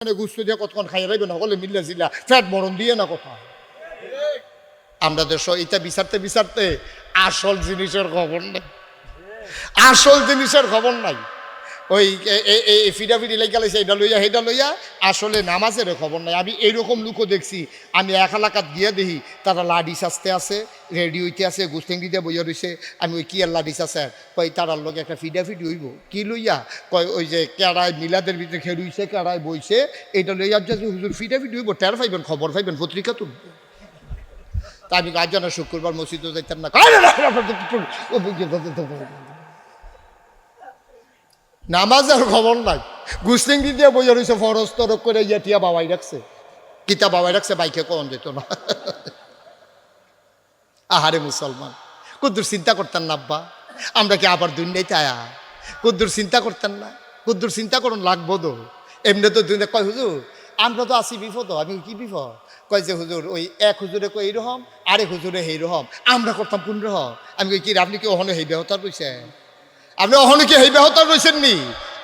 মানে গুস্ত দিয়ে কতক্ষণ খাইয়ে রাখবে না বলে মিল্লা জিল্লা ফ্যাট মরণ দিয়ে না কথা। আমরা দেশ এটা বিচারতে বিচারতে আসল জিনিসের খবর নাই, আসল জিনিসের খবর নাই। ওই ফিডাফিডি লেগে গেছে এটা লইয়া সেইটা লইয়া, আসলে নামাজের খবর নাই। আমি এইরকম লুকও দেখছি, আমি এক এলাকাত গিয়ে দেখি তারা লাডি সাজতে আছে, রেডি হইতে আছে, গুস্তেঙ্গি দিয়ে বইয়া রয়েছে। আমি ওই কি আর লাডি আছে কই তারার লগে একটা ফিডাফিডি হইব কি লইয়া, কয় ওই যে কেড়ায় মিলাদের ভিতরে খেলুইছে কেড়ায় বইছে এইটা লইয়া যে হুজুর ফিডাফিডি হইব, টের পাইবেন, খবর পাইবেন, পত্রিকা তুলব। তা আমি আজ জানা শুক্রবার মসজিদও যাইতাম না। নামাজের খবর নাই, গুস্তিঙ্গি দিয়ে বইয়া রয়েছে, ফরজ তরক করে ইয়া বাবাই রাখছে, কিতা বাবাই রাখছে, বাইকে কখন যেত না। আহারে মুসলমান, কুদ্দুর চিন্তা করতেন না আব্বা, আমরা কি আবার দুনিয়াতে আয়া? কুদ্দুর চিন্তা করতেন না, কুদ্দুর চিন্তা করুন লাগবো তো। এমনি তো দুনিয়া কয় হুজুর আমরা তো আছি বিপদ। আমি কি বিপদ? কয় যে হুজুর ওই এক হুজুরে কই এইরকম, আরেক হুজুরে সেইরকম, আমরা করতাম কোন রকম। আমি কই কি আপনি কি ওখানে হেই বেহতার রয়েছেন? আপনি ওখানে কি হেই বেহতার রয়েছেন নি?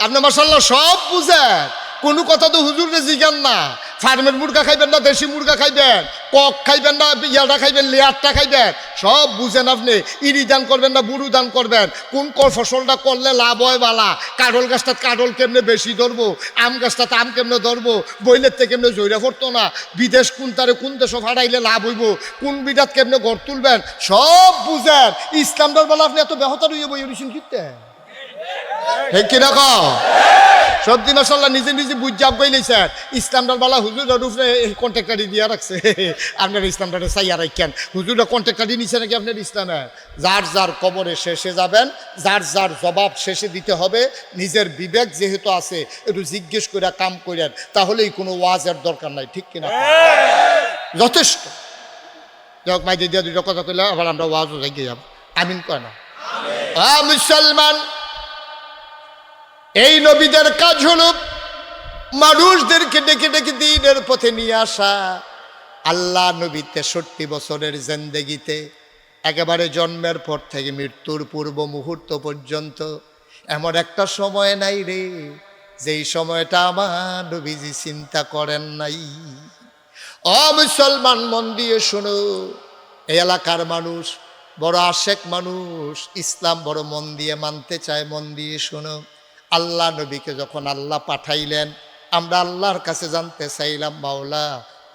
আপনি মাশাআল্লাহ সব বুঝেন, কোনো কথা তো হুজুরে জিগান না। ফার্মের মুরগা খাইবেন না দেশি মুরগা খাইবেন, কক খাইবেন না ইয়াটা খাইবেন, লেয়ারটা খাইবেন, সব বুঝেন আপনি। ইরি দান করবেন না বুড়ু দান করবেন, কোন ফসলটা করলে লাভ হয় বালা, কাঠল গাছটা কাঠল কেমনে বেশি ধরবো, আম গাছটা আম কেমনে ধরবো, বইলের থেকে কেমনে জৈরা পড়তো না, বিদেশ কোন তারে কোন দেশে ফাড়াইলে লাভ হইব, কোন বিদাত কেমনে গড় তুলবেন, সব বুঝেন। ইসলামটার বেলা আপনি এত বেহতার হইয়া বই রয়েছেন কিনতে, ঠিক কিনা কও? সবজি মাশাআল্লাহ নিজে নিজে বুঝাব গইলেছেন। ইসলামটার বালা হুজুরের উপরে কন্ট্রাক্টারি দিয়া রাখছে। আপনার ইসলামটারে চাইয়া রাখেন, হুজুরা কন্ট্রাক্টারি নিছে নাকি আপনার ইসলামে? যার যার কবরে শেষে যাবেন, যার যার জবাব শেষে দিতে হবে। নিজের বিবেক যেহেতু আছে একটু জিজ্ঞেস করে কাম করেন, তাহলেই কোনো ওয়াজের দরকার নাই, ঠিক কিনা? যথেষ্ট। যাক মাইকে দিয়া দুটো কথা কইলে আবার আমরা ওয়াজও যাই যাব। আমিন কয় না? মুসলমান, এই নবীদের কাজ হলো মানুষদেরকে ডেকে ডেকে দ্বীনের পথে নিয়ে আসা। আল্লাহ নবী 63 বছরের জিন্দেগিতে একেবারে জন্মের পর থেকে মৃত্যুর পূর্ব মুহূর্ত পর্যন্ত এমন একটা সময় নাই রে যেই সময়টা আমার নবীজি চিন্তা করেন নাই। ও মুসলমান, মন দিয়ে শোনো, এই এলাকার মানুষ বড় আশেক মানুষ, ইসলাম বড় মন দিয়ে মানতে চায়। মন দিয়ে শোনো, আল্লাহ নবীকে যখন আল্লাহ পাঠাইলেন, আমরা আল্লাহর কাছে জানতে চাইলাম, মাওলা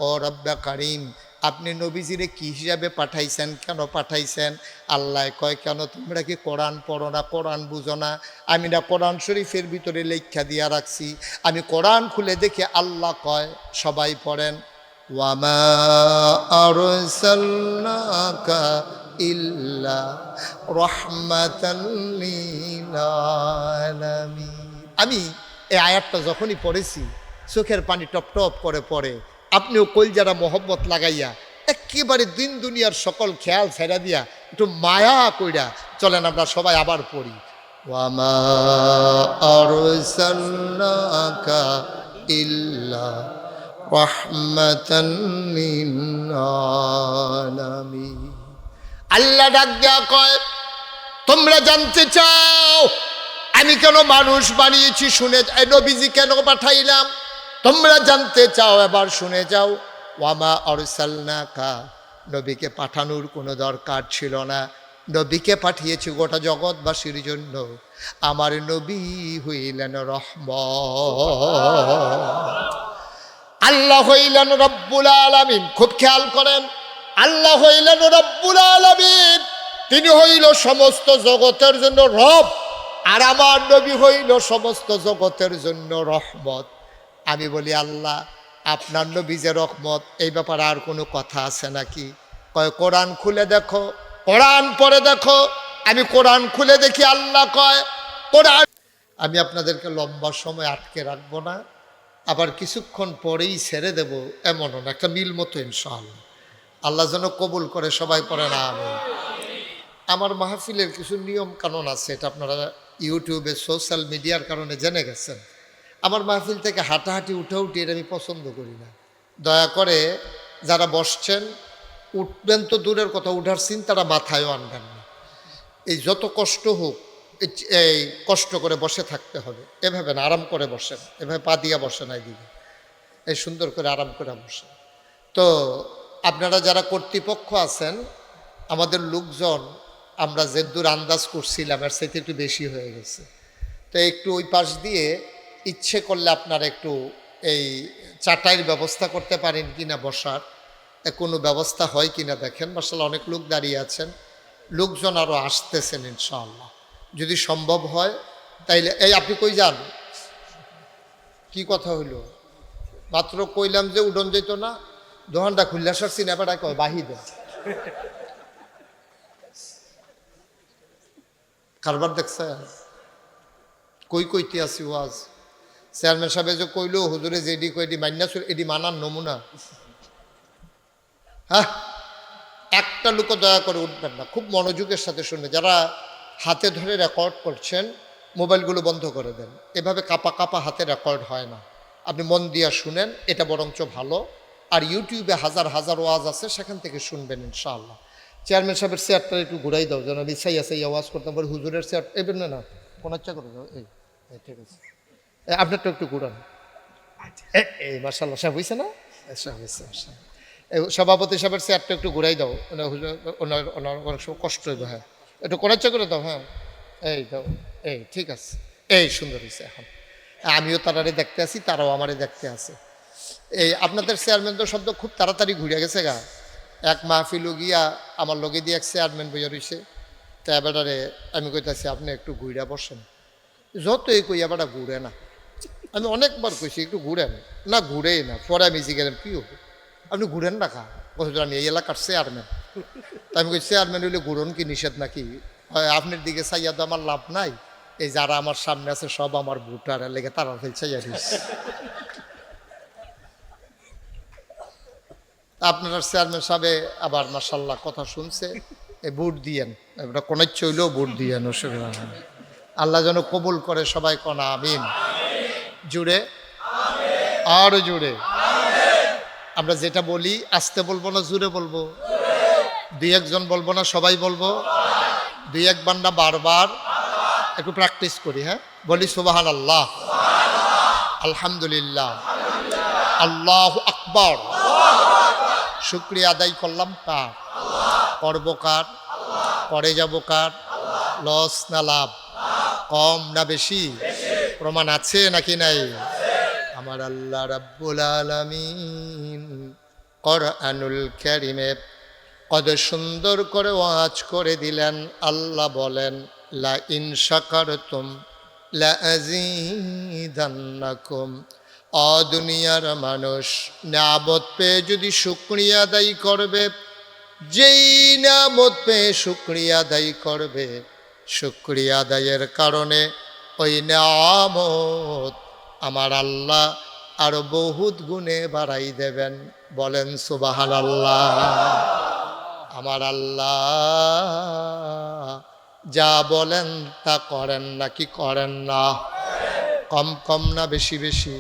ও রব্বে কারিম, আপনি নবীজিরে কি হিসাবে পাঠাইছেন, কেন পাঠাইছেন? আল্লাহ কয়, কেন তোমরা কি কোরআন পড়ো না, কোরআন বুঝো না? আমি না কোরআন শরীফের ভিতরে লেখা দিয়া রাখছি। আমি কোরআন খুলে দেখে আল্লাহ কয়, সবাই পড়েন, ওয়ামা আরসালনাকা ইল্লা রাহমাতাল লিল আলামিন। আমি এই আয়াতটা যখনই পড়েছি চোখের পানি টপ টপ করে পড়ে। আপনিও কলজারা মোহব্বত লাগাইয়া একেবারে দিন দুনিয়ার সকল খেয়াল ছেড়া দিয়া একটু মায়া কইরা চলেন আমরা সবাই আবার পড়ি, ওয়ামা আরসালনাকা ইল্লা রাহমাতাল লিল আলামিন। আল্লাহ ডাক দেয়া কয়, তোমরা জানতে চাও আমি কেন মানুষ বানিয়েছি, শুনে নবীজি কেন পাঠাইলাম? তোমরা জানতে চাও, এবার শুনে যাও। ওয়ামা আরসালনাকা, নবীকে পাঠানোর কোনো দরকার ছিল না। নবীকে পাঠিয়েছি গোটা জগৎবাসীর জন্য। আমার নবী হইলেন রহমত। আল্লাহ হইলেন রব্বুল আলামিন। খুব খেয়াল করেন, আল্লাহ হইলেন রব্বুল আলামিন, তিনি হইল সমস্ত জগতের জন্য রব, আর আমার নবী হইল সমস্ত জগতের জন্য রহমত। আমি বলি, আল্লাহ আপনার নবী যে রহমত, এই ব্যাপারে আর কোনো কথা আছে নাকি? কয়, কোরআন খুলে দেখো, কোরআন পড়ে দেখো। আমি কোরআন খুলে দেখি, আল্লাহ কয় কোরআন। আমি আপনাদেরকে লম্বা সময় আটকে রাখবো না, আবার কিছুক্ষণ পরেই ছেড়ে দেব এমনও না, একটা মিল মতো ইনশাআল্লাহ। আল্লাহ যেন কবুল করে, সবাই পড়ে না আমিন। আমার মাহফিলের কিছু নিয়ম কানুন আছে, এটা আপনারা ইউটিউবে সোশ্যাল মিডিয়ার কারণে জেনে গেছেন। আমার মাহফিল থেকে হাঁটাহাঁটি উঠাউঠি এটা আমি পছন্দ করি না। দয়া করে যারা বসছেন, উঠবেন তো দূরের কথা, উঠার চিন্তাটা মাথায়ও আনবেন না। এই যত কষ্ট হোক, এই কষ্ট করে বসে থাকতে হবে, এভাবে না, আরাম করে বসেন, এভাবে পা দিয়া বসেন। এইদিকে এই সুন্দর করে আরাম করে বসে। তো আপনারা যারা কর্তৃপক্ষ আছেন, আমাদের লোকজন আমরা যে দূর আন্দাজ করছিলাম এর সাথে একটু বেশি হয়ে গেছে। তো একটু ওই পাশ দিয়ে ইচ্ছে করলে আপনারা একটু এই চাটাইয়ের ব্যবস্থা করতে পারেন কিনা, বসার কোনো ব্যবস্থা হয় কিনা দেখেন। মাশাআল্লাহ অনেক লোক দাঁড়িয়ে আছেন, লোকজন আরও আসতেছেন ইনশাআল্লাহ। যদি সম্ভব হয় তাইলে এই আপনি কই যান? কি কথা হইল? মাত্র কইলাম যে উডন যেত না, দোকানটা খুললে আসার সিনেমাটা কয় বাহি দেন কারবার দেখছে। কই কইতে আসি ওয়াজ চেয়ারম্যান সাহেব যে কইল হুজুরে যেডি কইডি মান্না এডি মানার নমুনা। হ্যাঁ, একটা লোক দয়া করে উঠবেন না, খুব মনোযোগের সাথে শুনবে। যারা হাতে ধরে রেকর্ড করছেন মোবাইলগুলো বন্ধ করে দেন। এভাবে কাপা কাপা হাতে রেকর্ড হয় না, আপনি মন দিয়া শুনেন, এটা বরঞ্চ ভালো। আর ইউটিউবে হাজার হাজার ওয়াজ আছে, সেখান থেকে শুনবেন ইনশাআল্লাহ। চেয়ারম্যান সাহেবের চেয়ারটা একটু ঘুরাই দাও, যেন ইচ্ছাই আছে এই আওয়াজ করতাম পারি। হুজুরের চেয়ার এবার না কোন ইচ্ছা করে দাও। এই ঠিক আছে, আপনারটা একটু ঘুরান। এই মার্শাল্লাহ সাহেব হয়েছে না? সভাপতি সাহেবের চেয়ারটা একটু ঘুরাই দাও, ওনার অনেক সময় কষ্ট হইবে। হ্যাঁ, একটু কোন ইচ্ছা করে দাও। হ্যাঁ, এই দাও, এই ঠিক আছে, এই সুন্দর হয়েছে। এখন আমিও তারারে দেখতে আসি, তারাও আমারে দেখতে আছে। এই আপনাদের চেয়ারম্যানদের শব্দ খুব তাড়াতাড়ি ঘুরে গেছে গা। এক মাহফিল গিয়া আমার লগে দিয়ে এক চেয়ারম্যান বইয়া রয়েছে, তা এবারে আমি কইতাছি আপনি একটু ঘুরা বসেন। যতই কই এবারটা ঘুরে না। আমি অনেকবার কইছি একটু ঘুরেন না, ঘুরেই না। পরে আমি জিজ্ঞেস কি হোক আপনি ঘুরেন না খা? বলছি আমি এই এলাকার চেয়ারম্যান। তা আমি কই চেয়ারম্যান হইলে ঘুরন কি নিষেধ নাকি? আপনার দিকে চাইয়া তো আমার লাভ নাই, এই যারা আমার সামনে আছে সব আমার ভোটার, লেগে তারা ফেলছে। আপনার চেয়ারম্যান সাহেব আবার মাশাল্লাহ কথা শুনছে, এই ভোট দিয়েন, এবার কোনো ইচ্ছে হইলেও ভোট দিয়েন, অসুবিধা নেই। আল্লাহ যেন কবুল করে, সবাই কনা আমিন। জুড়ে আরো জুড়ে। আমরা যেটা বলি আস্তে বলবো না জুড়ে বলবো? দুই একজন বলবো না, সবাই বলবো? দুই একবার না বারবার একটু প্র্যাকটিস করি। হ্যাঁ, বলি সুবহানাল্লাহ, আলহামদুলিল্লাহ, আল্লাহু আকবার। শুকরিয়া আদায় করলাম কার? করব কার? করে যাব কার? লস না লাভ? কম না বেশি? প্রমাণ আছে নাকি নাই? আমার আল্লাহ রাব্বুল আলামিন কোরআনুল কারীমে কত সুন্দর করে ওয়াজ করে দিলেন। আল্লাহ বলেন লা ইন শাকারতুম লা আযীদান্নাকুম। দুনিয়ার মানুষ নিয়ামত পেয়ে যদি শুকরিয়া আদায় করবে, যেই নিয়ামত পেয়ে শুকরিয়া আদায় করবে, শুকরিয়া আদায়ের কারণে ওই নিয়ামত আমার আল্লাহ আরো বহুত গুণে বাড়াই দেবেন। বলেন সুবহানাল্লাহ। আমার আল্লাহ যা বলেন তা করেন নাকি করেন না? কম কম না বেশি বেশি?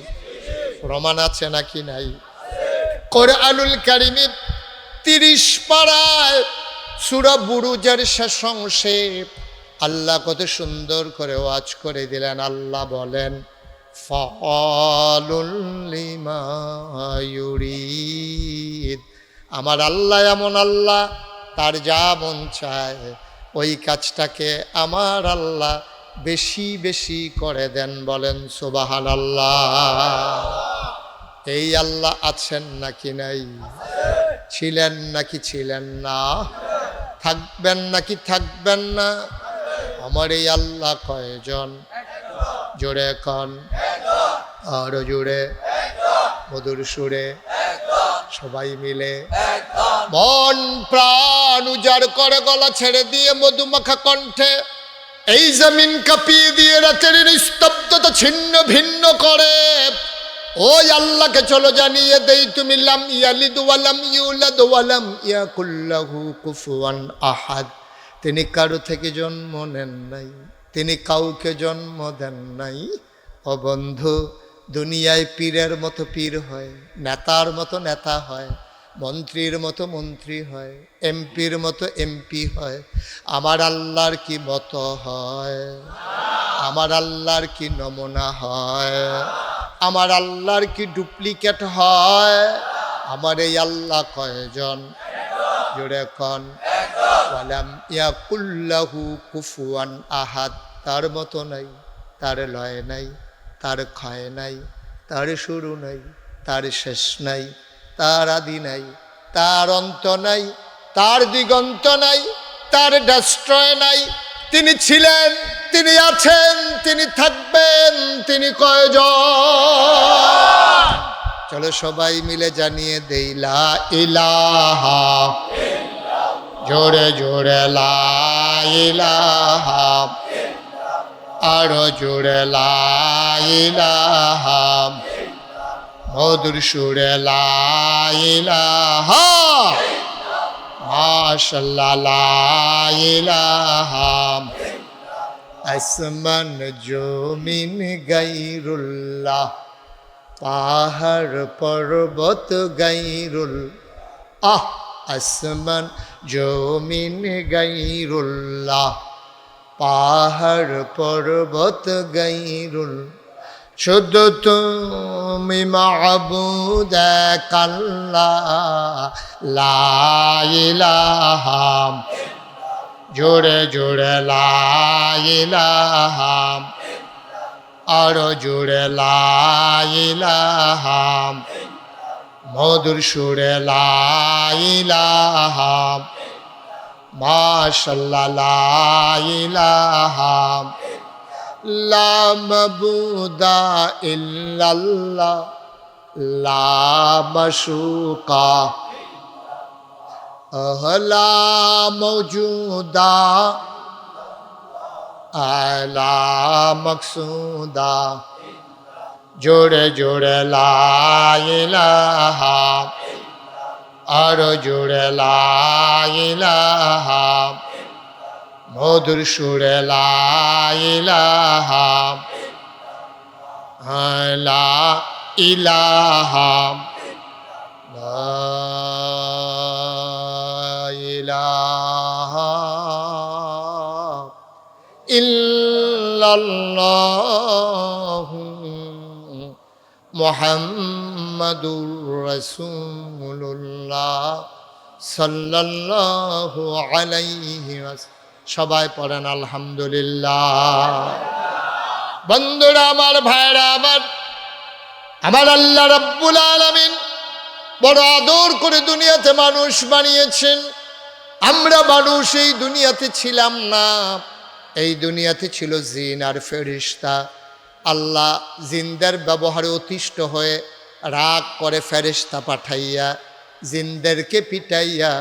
প্রমাণ আছে নাকি নাই? কোরআনুল কারীমে 30 পারায় সূরা বুরুজের শেষ অংশে আল্লাহ কত সুন্দর করে ওয়াজ করে দিলেন। আল্লাহ বলেন ফাআলুল লিমা ইউরিদ। আমার আল্লাহ এমন আল্লাহ, তার যা মন চায় ওই কাজটাকে আমার আল্লাহ বেশি বেশি করে দেন। বলেন সুবহানাল্লাহ। এই আল্লাহ আছেন নাকি নাই? ছিলেন নাকি ছিলেন না? থাকবেন নাকি থাকবেন না? আমার এই আল্লাহ কয়জন? জোরে কন, আরো জোরে, মধুর সুরে, সবাই মিলে মন প্রাণ উজাড় করে গলা ছেড়ে দিয়ে মধুমাখা কণ্ঠে এই জমিন কাঁপিয়ে দিয়ে রাতের নিস্তব্ধতা ছিন্ন ভিন্ন করে ওই আল্লাহকে চলো জানিয়ে দেই, তুমি লাম ইয়ালিদ ওয়ালাম ইউলাদ ওয়ালাম ইয়াকুল লাহু কুফুয়ান আহাদ। তিনি কারো থেকে জন্ম নেন নাই, তিনি কাউকে জন্ম দেন নাই। ও বন্ধু, দুনিয়ায় পীরের মতো পীর হয়, নেতার মতো নেতা হয়, মন্ত্রীর মতো মন্ত্রী হয়, এমপির মতো এমপি হয়। আমার আল্লাহর কি মতো হয়? আমার আল্লাহর কি নমুনা হয়? আমার আল্লাহর কি ডুপ্লিকেট হয়? আমার এই আল্লাহ কয়জন? জোরে কন। ওয়ালাম ইয়াকুল্লাহু কুফুয়ান আহাদ, তার মতো নাই, তার লয় নাই, তার ক্ষয় নাই, তার শুরু নাই, তার শেষ নাই, তার আদি নাই, তার অন্ত নাই, তার দিগন্ত নাই, তার ডেস্ট্রয় নাই। তিনি ছিলেন, তিনি আছেন, তিনি থাকবেন, তিনি কয়জন? চলো সবাই মিলে জানিয়ে দেই লা ইলাহা, জোরে জোরে লা ইলাহা, আরো জোরে লা ইলাহা, মধুর সুরে লা ইলাহা, মাশাআল্লাহ লা ইলাহা। আসমান জমিন গায়রুল্লাহ, পাহাড় পর্বত গায়রুল, আসমান জমিন গায়রুল্লাহ, পাহাড় পর্বত গায়রুল, শুধু তুমি মাবুদ এক আল্লাহ, লা ইলাহা, জোরে জোরে লা ইলাহা, আরো জোরে লা ইলাহা, মধুর সুরে লা ইলাহা, মাশাআল্লাহ লা ইলাহা, লা মাবুদা ইল্লাল্লাহ, লা মাশুকা, লা মওজুদা, লা মকসুদা, জোরে জোরে লা ইলাহা, আরো জোরে লা ইলাহা, মধুর সুরে লা ইলাহা, লা ইলাহা, লা ইলাহা ইল্লাল্লাহু মুহাম্মাদুর রাসূলুল্লাহ সাল্লাল্লাহু আলাইহি ওয়াসাল্লাম। সবাই পড়েন আলহামদুলিল্লাহ। বন্ধুরা আমার, ভাইরা আমার, আমার আল্লাহ রাব্বুল আলামিন বড় আদর করে দুনিয়াতে মানুষ বানিয়েছেন। আমরা মানুষ এই দুনিয়াতে ছিলাম না, এই দুনিয়াতে ছিল জিন আর ফেরেশতা। আল্লাহ জিনদের ব্যবহারে অতিষ্ঠ হয়ে রাগ করে ফেরেশতা পাঠাইয়া জিনদেরকে পিটাইয়া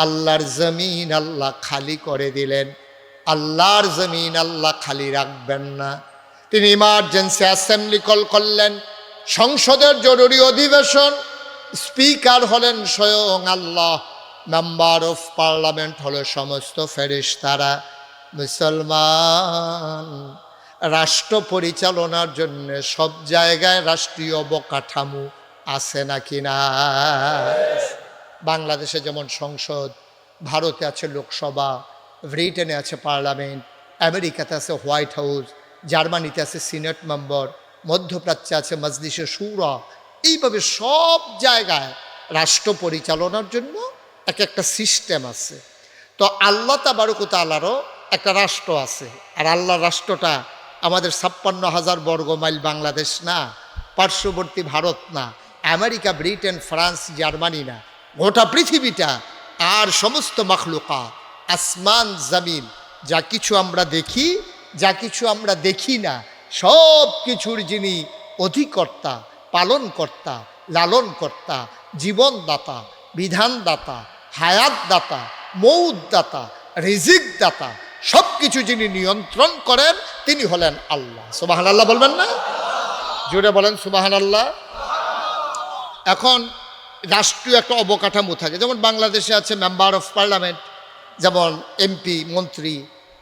আল্লাহর জমিন আল্লাহ খালি করে দিলেন। আল্লাহর জমিন আল্লাহ খালি রাখবেন না, তিনি ইমার্জেন্সি অ্যাসেম্বলি কল করলেন, সংসদের জরুরি অধিবেশন। স্পিকার হলেন স্বয়ং আল্লাহ, মেম্বার অফ পার্লামেন্ট হলো সমস্ত ফেরেশতারা। মুসলমান, রাষ্ট্র পরিচালনার জন্য সব জায়গায় রাষ্ট্রীয় অবকাঠামো আছে নাকি না? বাংলাদেশে যেমন সংসদ, ভারতে আছে লোকসভা, ব্রিটেনে আছে পার্লামেন্ট, আমেরিকাতে আছে হোয়াইট হাউস, জার্মানিতে আছে সিনেট মেম্বার, মধ্যপ্রাচ্যে আছে মজলিসে শুরা। এইভাবে সব জায়গায় রাষ্ট্র পরিচালনার জন্য এক একটা সিস্টেম আছে। তো আল্লাহ তাবারক ওয়া তাআলারও একটা রাষ্ট্র আছে। আর আল্লাহর রাষ্ট্রটা আমাদের 56,000 বর্গ মাইল বাংলাদেশ না, পার্শ্ববর্তী ভারত না, আমেরিকা, ব্রিটেন, ফ্রান্স, জার্মানি না, গোটা পৃথিবীটা। আর সমস্ত মাখলুকা, আসমান জমিন, যা কিছু আমরা দেখি, যা কিছু আমরা দেখি না, সব কিছুর যিনি অধিকর্তা, পালনকর্তা, লালনকর্তা, জীবনদাতা, বিধানদাতা, হায়াতদাতা, মৌতদাতা, রিজিক দাতা, সব কিছু যিনি নিয়ন্ত্রণ করেন তিনি হলেন আল্লাহ। সুবহানাল্লাহ বলবেন না? জোরে বলেন সুবহানাল্লাহ। এখন রাষ্ট্রীয় একটা অবকাঠামো থাকে, যেমন বাংলাদেশে আছে মেম্বার অফ পার্লামেন্ট, যেমন এমপি, মন্ত্রী।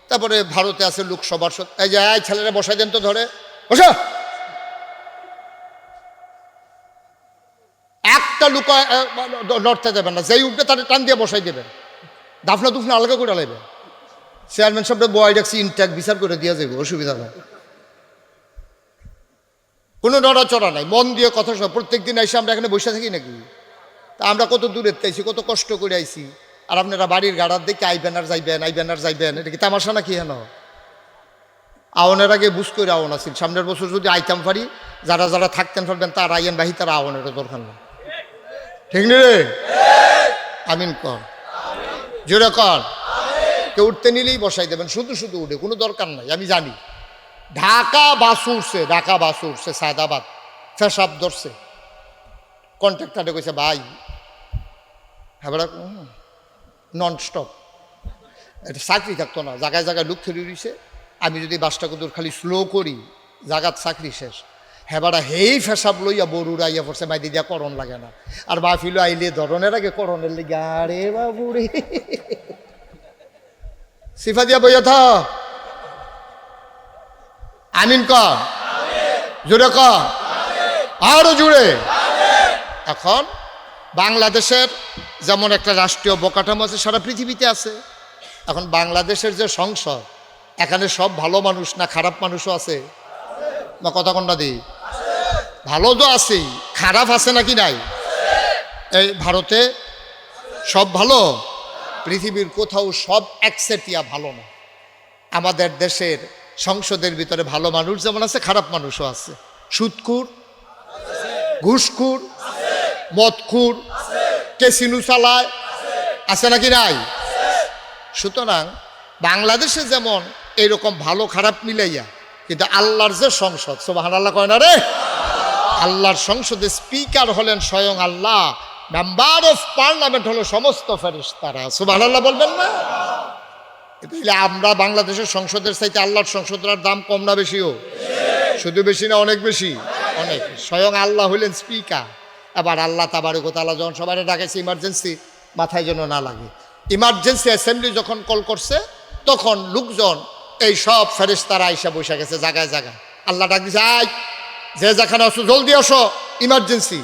তারপরে ভারতে আছে লোকসভার, এই যে ছেলেরা বসাই দেন তো, ধরে বসা, একটা লুকা লড়তে দেবেন না, যেই উঠবে তাদের টান দিয়ে বসাই দেবেন, দাফনা দুফনা আলাদা করে লাগবে। চেয়ারম্যান সাহেব বয় ডাকছি, ইনট্যাক্ট বিচার করে দিয়ে যাবে, অসুবিধা নেই। কোনো নড়াচড়া নাই, মন দিয়ে কথা শোনা। প্রত্যেক দিন এসে আমরা এখানে বসে থাকি নাকি? তা আমরা কত দূরের আইছি, কত কষ্ট করে আইছি, আর আপনারা বাড়ির গাড়ার দেখে আইবেন আর যাইবেন, আইবেন আর যাইবেন, এটা কি তামাশা নাকি? হেন আওয়ানের আগে বুঝ করে আওয়ান আছিল, সামনের বছর যদি আইতাম পারি, যারা যারা থাকতেন পারবেন তার আইয়েন বাহি, তারা আওয়ানের দরকার নেই। ঠিক নি রে? আমিন কর, জোরে কর। কেউ উঠতে নিলেই বসাই দেবেন, শুধু শুধু উঠে, কোনো দরকার নাই। আমি জানি ঢাকা বাস উঠছে, ঢাকা বাস উঠছে, সায়দাবাদ ফেসাব ধরছে, কন্ট্রাক্টারে কইছে ভাই হ্যাঁ নন স্টপ, এটা চাকরি থাকতো না, জায়গায় জায়গায় লোক থরি রয়েছে। আমি যদি বাসটা কদূর খালি স্লো করি, জাগাত চাকরি শেষ। হেবারা হেই ফেসাব লইয়া বরুরা ইয়া পড়ছে, মাই দিদিয়া করণ লাগে না। আর বাফিলো আইলে ধরনের আগে করণের লেগে, আরে বাবুরে সিফা দিয়া বইয়া থা। আমিন কর, জোরে কর, আরো জুড়ে। এখন বাংলাদেশের যেমন একটা রাষ্ট্রীয় অবকাঠামো আছে, সারা পৃথিবীতে আছে। এখন বাংলাদেশের যে সংসদ, এখানে সব ভালো মানুষ না খারাপ মানুষও আছে? না কথা কোনটা দিই? ভালো তো আছেই, খারাপ আছে নাকি নাই? এই ভারতে সব ভালো, পৃথিবীর কোথাও সব একসেটিয়া ভালো না। আমাদের দেশের সংসদের ভিতরে ভালো মানুষ যেমন আছে, খারাপ মানুষও আছে। সুদখুর, ঘুষখুর, মদখুর, কেসিনু চালায়, আছে নাকি নাই? সুতরাং বাংলাদেশে যেমন এইরকম ভালো খারাপ মিলাইয়া, কিন্তু আল্লাহর যে সংসদ, সুবহানাল্লাহ কয় না রে, আল্লাহর সংসদে স্পিকার হলেন স্বয়ং আল্লাহ, মেম্বার অফ পার্লামেন্ট হলো সমস্ত ফেরেশতারা, সুবহানাল্লাহ বলবেন না? তাহলে আমরা বাংলাদেশের সংসদের চাইতে আল্লাহর সংসদের দাম কম না বেশিও? শুধু বেশি না অনেক বেশি? অনেক। স্বয়ং আল্লাহ হইলেন স্পিকার। এবার আল্লাহ তাবারক ওয়া তাআলা যখন সবাই ডাকেছে ইমার্জেন্সি, মাথায় যেন না লাগে, ইমার্জেন্সি অ্যাসেম্বলি যখন কল করছে, তখন লোকজন এই সব ফেরেশতারা আইসা বসে গেছে জায়গায় জায়গায়। আল্লাহ ডাক দিছে, আয় যে যেখানে আসো জলদি আসো, ইমার্জেন্সি।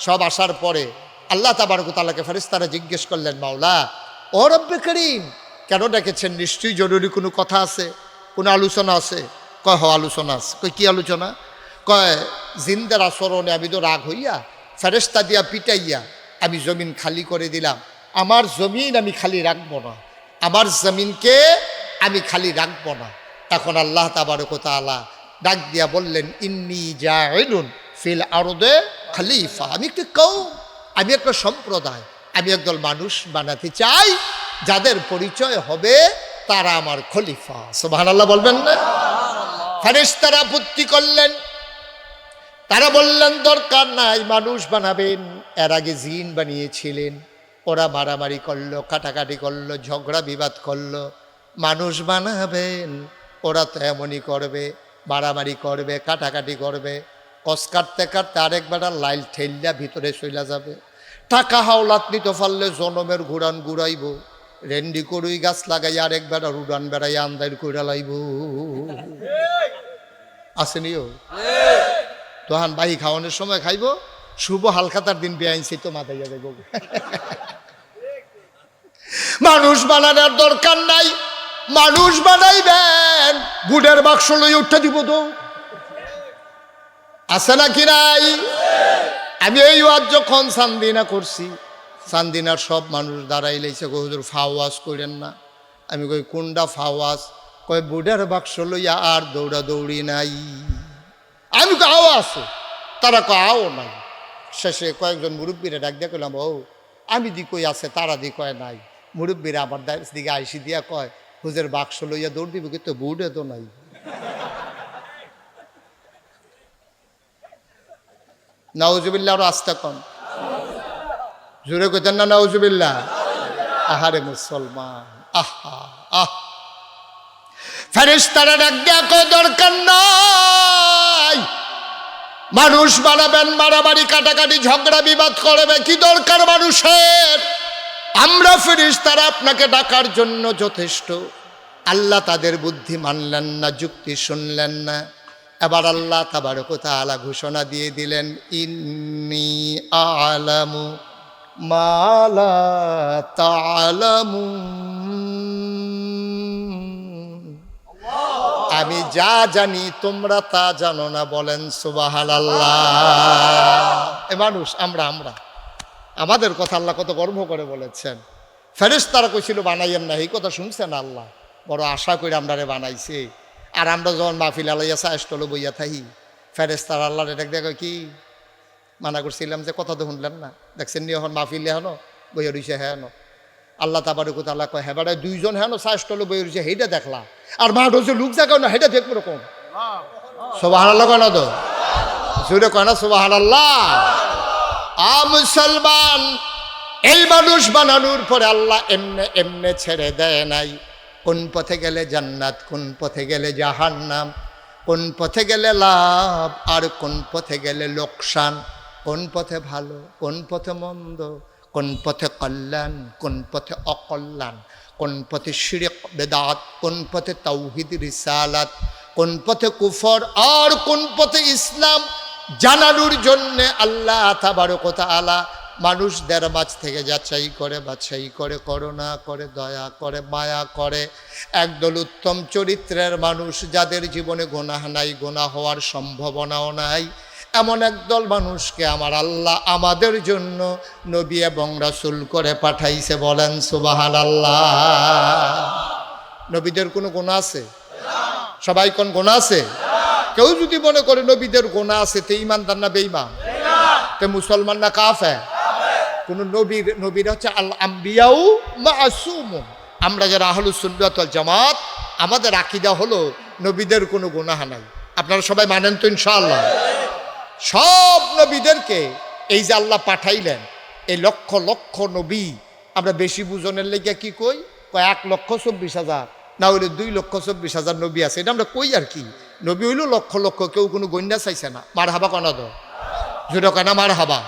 সব আসার পরে আল্লাহ তাবারক ওয়া তাআলাকে ফেরেশতারা জিজ্ঞেস করলেন, মাওলা ও রব্বে করিম, কেন ডেকেছেন? নিশ্চয়ই জরুরি কোনো কথা আছে, কোনো আলোচনা আছে? কয় হ আলোচনা আছে। কয় কি আলোচনা? কয় জিন্দার আচরণে আমি তো রাগ হইয়া ফেরেশতা দিয়া পিটাইয়া আমি জমিন খালি করে দিলাম। আমার জমিন আমি খালি রাখবো না, আমার জমিনকে আমি খালি রাখবো না। এখন আল্লাহ তাবারক ওয়া তাআলা ডাক দিয়া বললেন, ইন্নী জাইলুন ফিল আরদে খলিফা, আমি একটি কওম, আমি একটা সম্প্রদায়, আমি একদল মানুষ বানাতে চাই, যাদের পরিচয় হবে তারা আমার খলিফা। সুবহানাল্লাহ বলবেন না? ফেরেশতারা আপত্তি করলেন, তারা বললেন দরকার নাই, মানুষ বানাবেন, এর আগে জিন বানিয়েছিলেন, ওরা মারামারি করলো, কাটাকাটি করলো, ঝগড়া বিবাদ করলো। মানুষ বানাবেন, ওরা তো এমনই করবে, মারামারি করবে, কাটাকাটি করবে, কস কাটতে কাটতে আরেকবার লাইল ঠেললা ভিতরে চইলা যাবে। টাকা হাওলাত নিতে পারলে জনমের ঘুরান ঘুরাইব, রেন্ডি করুই গাছ লাগাই আরেকবার উড়ান বেড়াই আন্দার কইরা লাইব। আসেনিও তোহান বাহি খাওয়ানোর সময় খাইব, শুভ হালখাতার দিন বেআইনছি তো মাথাইয়া দেব। মানুষ বানানোর দরকার নাই, মানুষ বানাইবেন, গুড়ের বাক্স লই উঠে দিব তো, আছে নাকি নাই? আমি এই ওয়াজ যখন চান্দিনা করছি, চান্দিনার সব মানুষ দাঁড়াই লাইছে, কই হুজুর ফাওয়াজ করেন না। আমি কই কোনটা ফাওয়াজ? কয় বুড়ের বাক্স লইয়া আর দৌড়া দৌড়ি নাই। আমি কই আও আছে, তারা কয় আও নাই। শেষে কয়েকজন মুরব্বীরা ডাক দিয়ে কইলাম, ও আমি দি কই আছে, তারা দি কয় নাই। মুরব্বীরা আমার দিকে আইসি দিয়া কয়, হুজুর বাক্স লইয়া দৌড় দিব, কিন্তু বুড়ে তো নাই। নাউজুবিল্লাহ, আরো আস্তে কন, জোরে কইতেন না নাউজুবিল্লাহ? আহারে মুসলমান, আহা আহ। ফেরেশতারা ডাক দিয়া কয় দরকার নাই, মানুষ বানাবেন, মারামারি কাটাকাটি ঝগড়া বিবাদ করবে, কি দরকার মানুষের? আমরা ফেরেশতারা আপনাকে ডাকার জন্য যথেষ্ট। আল্লাহ তাদের বুদ্ধি মানলেন না, যুক্তি শুনলেন না। এবার আল্লাহ তাবারক ওয়া তাআলা ঘোষণা দিয়ে দিলেন, ইন্নী আ'লামু মা লা তা'লামুন, আমি যা জানি তোমরা তা জানো না, বলেন সুবহানাল্লাহ। এ মানুষ আমরা আমাদের কথা আল্লাহ কত গর্ব করে বলেছেন। ফেরেশতারা কইছিল বানাইয়েন না, এই কথা শুনছেন আল্লাহ, বড় আশা করে আমরারে বানাইছে। আর আমরা যখন মাহফিল আলাইয়া সাইষ্টলে বইয়া থাকি, ফেরেশতারা আল্লাহর এটা দেখো কি মানা করছিলাম যে কথা তো শুনলেন না, দেখছেন নি এখন মাহফিল হেনো বইয়া রইছে হেনো। আল্লাহ তাবারক ওয়া তাআলা কয় হ্যাঁ বেটা দুইজন হেনো সাইষ্টলে বইয়া রইছে, সেইটা দেখলা। আর মা ঢোলছে লোক জাগাও না, সেটা দেখবো রকম। সুবহানাল্লাহ কয় না তো, জোরে কয় না সুবহানাল্লাহ। মুসলমান, এই মানুষ বানানোর পরে আল্লাহ এমনে এমনে ছেড়ে দেয় নাই। কোন পথে গেলে জান্নাত, কোন পথে গেলে জাহান্নাম, কোন পথে গেলে লাভ আর কোন পথে গেলে লোকসান, কোন পথে ভালো কোন পথে মন্দ, কোন পথে কল্যাণ কোন পথে অকল্যাণ, কোন পথে শিরক বেদাত, কোন পথে তাওহীদ রিসালাত, কোন পথে কুফর আর কোন পথে ইসলাম জানানোর জন্যে আল্লাহ তাবারক ওয়া তাআলা মানুষদের মাঝ থেকে যাচাই করে বাছাই করে, করুণা করে, দয়া করে, মায়া করে একদল উত্তম চরিত্রের মানুষ, যাদের জীবনে গুনাহ নাই, গুনাহ হওয়ার সম্ভাবনাও নাই, এমন একদল মানুষকে আমার আল্লাহ আমাদের জন্য নবী এবং রাসূল করে পাঠাইছে, বলেন সুবহানাল্লাহ। নবীদের কোনো গুনাহ আছে? সবাই কোন গুনাহ আছে? কেউ যদি মনে করে নবীদের গুনাহ আছে, তে ঈমানদার না বেঈমান? তে মুসলমান না কাফের? কোন নবীরা হচ্ছে আল আম্বিয়াউ মাসুমুন। আমরা যারা আহলুস সুন্নাত ওয়াল জামাত, আমাদের আকীদা হলো নবীদের কোনো গুনাহ নাই। আপনারা সবাই মানেন তো ইনশাআল্লাহ? সব নবীদেরকে এই যে আল্লাহ পাঠাইলেন, এই লক্ষ লক্ষ নবী, আমরা বেশি বুঝনের লেগে কি কই 1,24,000 না হইলে 2,24,000 নবী আছে, এটা আমরা কই আর কি। নবী হইল লক্ষ লক্ষ, কেউ কোনো গণ্যা চাইছে না। মার হাবা কনা দো, জোরে কনা মার হাবা।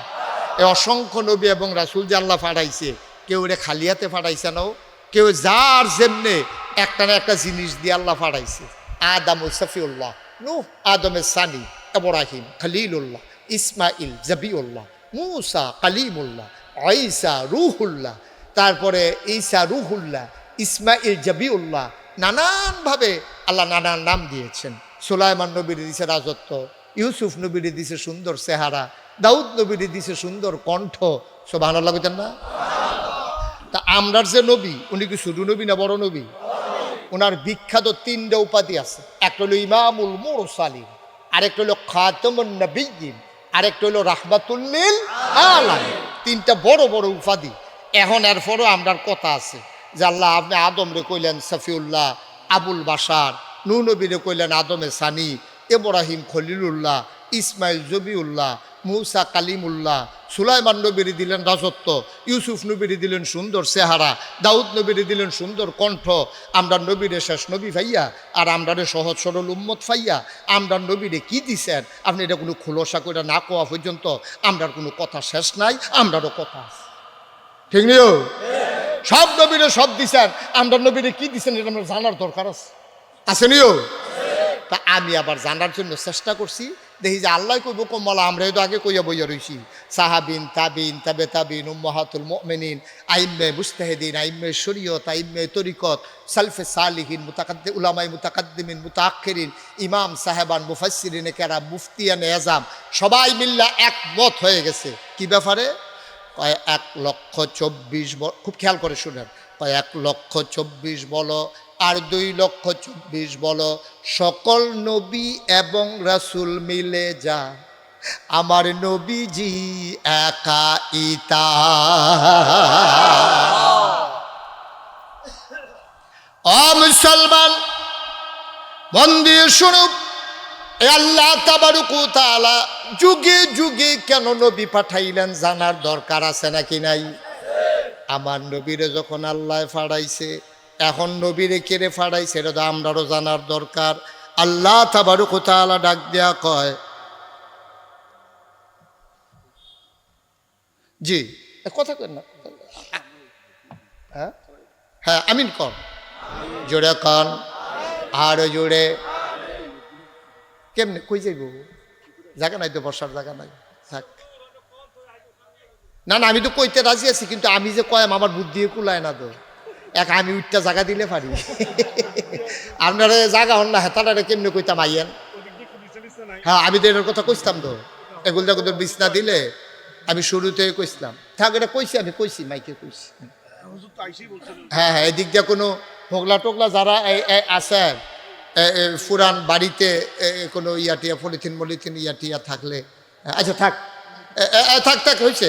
এই অসংখ্য নবী এবং রাসূল যে আল্লাহ পাঠাইছে, কেউ রে খালি হাতে পাঠাইছে না, কেউ যার যেমনে একটা না একটা জিনিস দিয়ে আল্লাহ পাঠাইছে। আদম সফিউল্লাহ, নূহ আদমের সানি, ইব্রাহিম খলিলুল্লাহ, ইসমাইল জবিউল্লাহ, মূসা কালিমুল্লাহ, ঈসা রূহুল্লাহ, তারপরে ঈসা রূহুল্লাহ, ইসমাইল জবিউল্লাহ, নানানভাবে আল্লাহ নানান নাম দিয়েছেন। সুলাইমান নবীর দিছে রাজত্ব, ইউসুফ নবীর দিছে সুন্দর চেহারা, দাউদ নবীর দিছে সুন্দর কণ্ঠ। সুবহানাল্লাহ কইতেন না? তা আমরার যে নবী, উনি কি শুধু নবী না বড় নবী? ওনার বিখ্যাত 3টা উপাধি আছে। একটা হলো ইমামুল মুরসালিন, আরেকটা হলো খাতামুন নবিয়্যিন, আরেকটা হলো রাহমাতুল লিল আলামিন। 3টা বড় বড় উপাধি। এখন এরপরও আমরার কথা আছে যে আল্লাহ আপনি আদম রে কইলেন সফিউল্লাহ, আবুল বাশার, নূহ নবীরে কইলেন আদমে সানি, ইব্রাহিম খলিলুল্লাহ, ইসমাইল জবিউল্লাহ, মূসা কালিমুল্লাহ, সুলাইমান নবীরে দিলেন রাজত্ব, ইউসুফ নবীরে দিলেন সুন্দর চেহারা, দাউদ নবীরে দিলেন সুন্দর কণ্ঠ। আমরা নবীরে শেষ নবী ভাইয়া আর আমরারে সহজ সরল উম্মত ফাইয়া আমরা নবীরে কি দিছেন আপনি এটা কোনো খোলসা করে না কোয়া পর্যন্ত আমরার কোনো কথা শেষ নাই, আমরারও কথা আছে। ঠিক নিও? সব নবীরে সব দিছেন, আমরা নবীরে কি দিছেন এটা আমরা জানার দরকার আছে, আছে নিও? তা আমি আবার জানার জন্য চেষ্টা করছি। দেখি যে আল্লাহ কইব কমলা, আমরা তো আগে কইয়া বইয়া রইছি। সাহাবিন, তাবিন, তাবে তাবিন, উম্মাহাতুল মুমিনিন, আইম্মে মুজতাহিদিন, আইম্মে শরীয়ত, আইম্মে তরিকত, সালফে সালিহিন, উলামায়ে মুতাকাদ্দিমিন, মুতাআখিরিন, ইমাম সাহেবান, মুফাসসিরিনে কেরাম, মুফতিয়ানে আযম, সবাই মিল্লা একমত হয়ে গেছে কি ব্যাপারে? 1,24,000 খুব খেয়াল করে শুনেন, 1,24,000 বলো আর 2,24,000 বলো, সকল নবী এবং রাসূল মিলে যা আমার নবীজি একা ইতা। ও মুসলমান, মন দিয়ে শুনুন, আল্লাহ তাবারক ওয়া তাআলা যুগে যুগে কেন নবী পাঠাইলেন জানার দরকার আছে নাকি নাই? আমার নবীরে যখন আল্লাহ পাঠাইছে, এখন নবীরে কেড়ে ফাড়াইছে এটা তো আমরারও জানার দরকার। আল্লাহ তাবারক ওয়া তাআলা ডাক দেয়া কয়, জি কথা কেন না, হ্যাঁ হ্যাঁ আমিন কর, জোরে কন, আরো জোরে। কেমনে কই যাইব? জায়গা নাই তো, বসার জায়গা নাই, থাক। না না আমি তো কইতে রাজি আছি, কিন্তু আমি যে কয়াম আমার বুদ্ধি কুলায় না তো। এক আমি উঠটা জায়গা দিলে পারি আপনারা জায়গা হন না হেতাটা কেমনি কইতাম আইয়েন। হ্যাঁ আমি তো এটার কথা কইতাম তো, এগুলো দেখো বিছনা দিলে আমি শুরুতে কইছিলাম, থাক এটা কইছি, আমি কইছি মাইকে কইছি। হ্যাঁ হ্যাঁ, এদিক দিয়ে কোনো হোগলা টোগলা যারা আছে ফুরান বাড়িতে কোনো ইয়াটিয়া পলিথিন মলিথিন ইয়াটিয়া থাকলে, আচ্ছা থাক থাক থাক হয়েছে।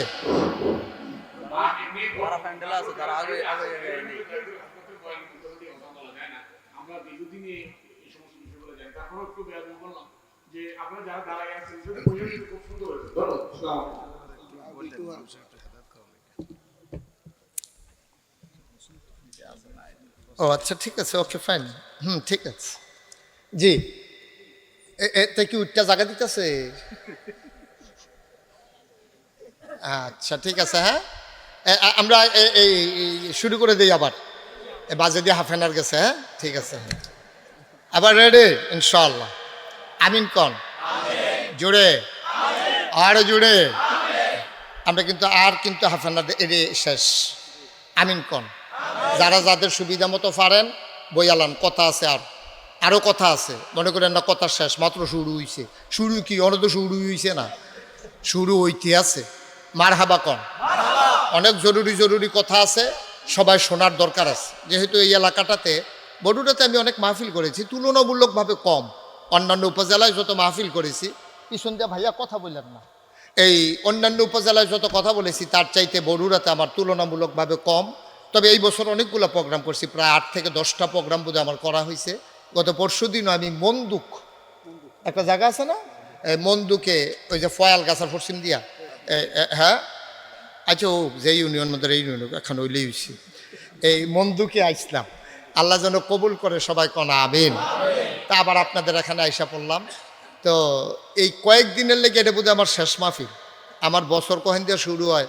ও আচ্ছা ঠিক আছে, ওকে ফাইন, ঠিক আছে জি। এতে কি উঠটা জায়গা দিতেছে? আচ্ছা ঠিক আছে, হ্যাঁ আমরা এই শুরু করে দিই আবার, বাজে দিয়ে হাফ অ্যান আওয়ার গেছে। হ্যাঁ ঠিক আছে, আবার রেডি ইনশাল্লাহ। আমিন কন জুড়ে, আরো জুড়ে। আমরা কিন্তু হাফ অ্যান আওয়ার এড়ে শেষ। আমিন কন। যারা যাদের সুবিধা মতো পারেন বইয়ালান, কথা আছে আরো কথা আছে, মনে করেন না কথা শেষ, মাত্র শুরু হইছে। শুরু কি অনেক তো শুরু হইছে না, শুরু হইতে আছে। মার হাবা কন। অনেক জরুরি কথা আছে, সবাই শোনার দরকার আছে। যেহেতু এই এলাকাটাতে বড়ুটাতে আমি অনেক মাহফিল করেছি, তুলনামূলকভাবে কম। অন্যান্য উপজেলায় যত মাহফিল করেছি, পিছন দিয়ে ভাইয়া কথা বললেন না, এই অন্যান্য উপজেলায় যত কথা বলেছি তার চাইতে বড়ুরাতে আমার তুলনামূলকভাবে কম। তবে এই বছর অনেকগুলো প্রোগ্রাম করছি, প্রায় 8 থেকে 10টা প্রোগ্রাম বোধহয় আমার করা হয়েছে। গত পরশু দিনও আমি মন্দুক একটা জায়গা আছে না, মন্দুকে ওই যে ফয়াল গাছার পশ্চিম দিয়া, হ্যাঁ আচ্ছা ও যে ইউনিয়ন মধ্যে এই ইউনিয়ন এখন ওইলেই হয়েছি, এই মন্দুকে আইসলাম। আল্লাহ যেন কবুল করে, সবাই কনা আমিন। তা আবার আপনাদের এখানে আইসা পড়লাম। তো এই কয়েকদিনের লেগে এটা বোধহয় আমার শেষ মাহফিল। আমার বছর কহেন দিয়া শুরু হয়,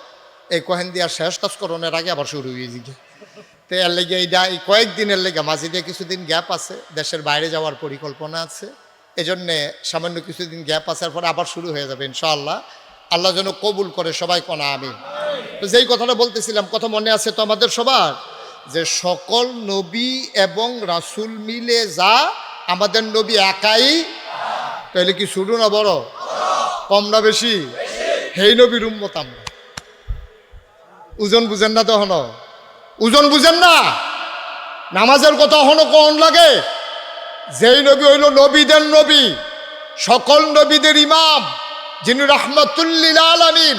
এই কহেন দিয়া শেষ কাজকরণের আগে আবার শুরু হয়ে যাবে। তো এর লেগে এইটা এই কয়েকদিনের লেগে, মাঝে দিয়ে কিছুদিন গ্যাপ আছে, দেশের বাইরে যাওয়ার পরিকল্পনা আছে, এজন্যে সামান্য কিছুদিন গ্যাপ আসার পরে আবার শুরু হয়ে যাবে ইনশাআল্লাহ। আল্লাহ যেন কবুল করে, সবাই কনা আমিন। তো যেই কথাটা বলতেছিলাম, কথা মনে আছে তো আমাদের সবার, যে সকল নবী এবং রাসূল মিলে যা, আমাদের নবী একাই। তাহলে কি শুরু না বড়, কম না বেশি? হেই নবীর উম্মত আমরা। ওজন বুঝেন না তো হনো, ওজন বুঝেন না, নামাজের কথা হনো কোন লাগে। যেই নবী হইল নবীদের নবী, সকল নবীদের ইমাম, যিনি রাহমাতুল্লিল আলামিন,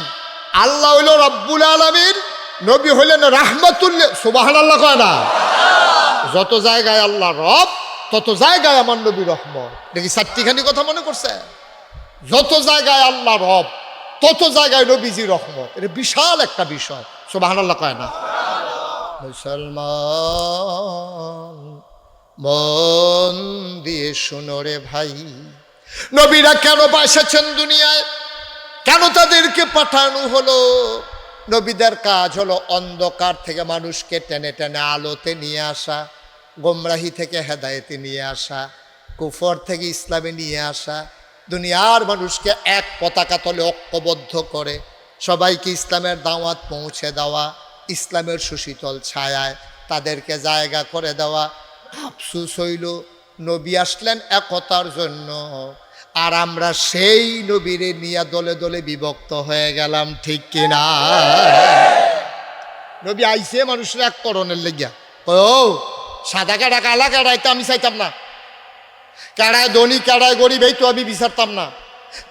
আল্লাহ হইল রব্বুল আলামিন, নবী হইলেন রাহমাতুল্লিল। সুবহানাল্লাহ কয় না? যত জায়গায় আল্লাহ রব, তত জায়গায় আমার নবী রহমত। দেখি চারটিখানি কথা মনে করছে, যত জায়গায় আল্লাহ রব, তত জায়গায় নবীজি রহমত। এটা বিশাল একটা বিষয়। সুবহানাল্লাহ কয় না? মুসলমান মন দিয়ে শুনো রে ভাই, নবীরা কেন এসেছেন দুনিয়ায়, কেন তাদেরকে পাঠানো হলো? নবীদের কাজ হলো অন্ধকার থেকে মানুষকে টেনে টেনে আলোতে নিয়ে আসা, গোমরাহি থেকে হেদায়েতে নিয়ে আসা, কুফর থেকে ইসলামে নিয়ে আসা, দুনিয়ার মানুষকে এক পতাকা তলে ঐক্যবদ্ধ করে সবাইকে ইসলামের দাওয়াত পৌঁছে দেওয়া, ইসলামের সুশীতল ছায়ায় তাদেরকে জায়গা করে দেওয়া। আফসুস হইল নবী আসলেন একতার জন্য, আর আমরা সেই নবীরে নিয়ে দলে দলে বিভক্ত হয়ে গেলাম, ঠিক কিনা? নবী আইসে মানুষের এক করণের লেগিয়া, ও সাদা কাটা কালা কাটাই তো আমি চাইতাম না, কাড়ায় ধনী কাড়ায় গরিব এই তো আমি বিচারতাম না,